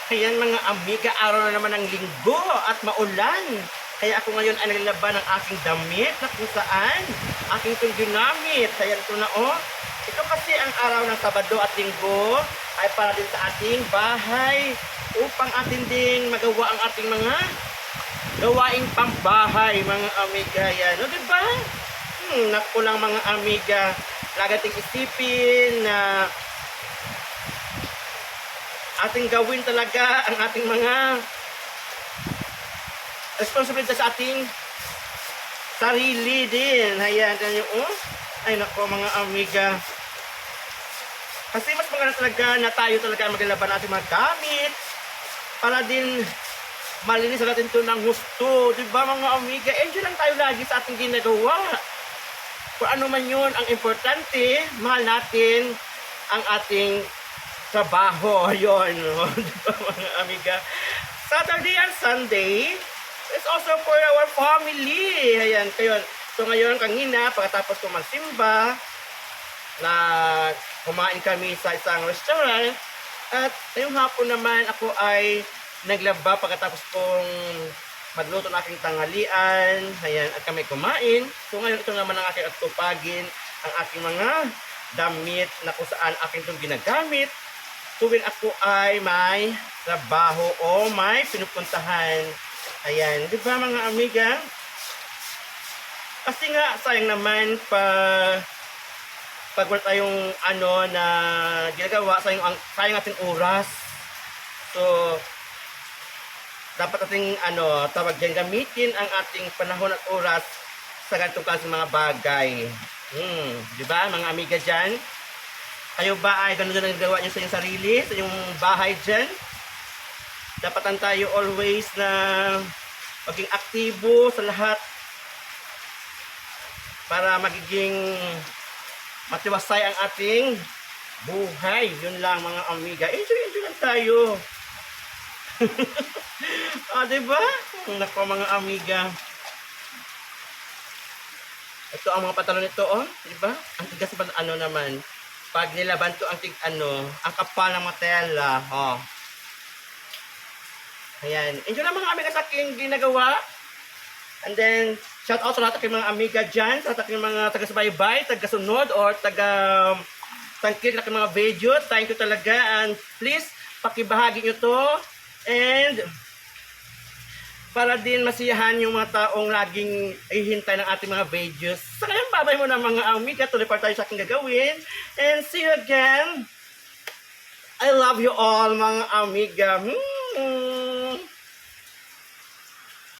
Ayan mga amiga, araw na naman ng linggo at maulan. Kaya ako ngayon ay naglalaban ng aking damit na kung saan aking itong ginamit. Kaya ito na Ito kasi ang araw ng Sabado at Linggo ay para din sa ating bahay upang atin ding magawa ang ating mga gawaing pambahay mga amiga. Yan. O diba? Naku lang mga amiga. Lagating isipin na ating gawin talaga ang ating mga responsibilidad sa ating sarili din. Ayan, yung ay nako mga amiga. Kasi mas maganda talaga na tayo talaga maglalaban natin mga gamit para din malinis natin ito ng gusto. Diba mga amiga? Enjoy lang tayo lagi sa ating ginagawa. Kung ano man yun, ang importante, mahal natin ang ating trabaho. Ayun. Diba mga amiga? Saturday and Sunday is also for our family. Ayan, kayon. So ngayon, kanina, pagkatapos ko magsimba, na kumain kami sa isang restaurant. At ngayong hapon naman, ako ay naglaba pagkatapos kong magluto ng aking tanghalian. Ayan, at kami kumain. So ngayon, ito naman ang aking atupagin, ang aking mga damit na kung saan aking itong ginagamit tuwing ako ay may trabaho o may pinupuntahan. Ayan, di ba mga amiga? Kasi nga, sayang naman pag wala tayong na ginagawa, sayang ating oras. So, dapat ating tawag dyan, gamitin ang ating panahon at oras sa ganitong klaseng mga bagay. Di ba mga amiga dyan? Kayo ba ay ganun na nagawa nyo sa inyong sarili, sa inyong bahay dyan? Dapatan tayo always na maging aktibo sa lahat para magiging matiwasay ang ating buhay. Yun lang mga amiga. Enjoy lang tayo. Diba? Naku mga amiga. Ito ang mga pantalon nito, diba? Ang tigas pa naman. Pag nilaban to ang kapal ng mga tela, Ayan. Enjoy lang mga amiga sa aking ginagawa. And then, shout out sa lahat ng mga amiga dyan, sa lahat ng mga taga-subaybay, taga-sunod, or taga-tangkil ng mga video. Thank you talaga. And please, pakibahagi nyo to. And para din masiyahan yung mga taong laging ihintay ng ating mga videos. Sa ngayon, babay mo na mga amiga. Tuloy pa tayo sa aking gagawin. And see you again. I love you all mga amiga.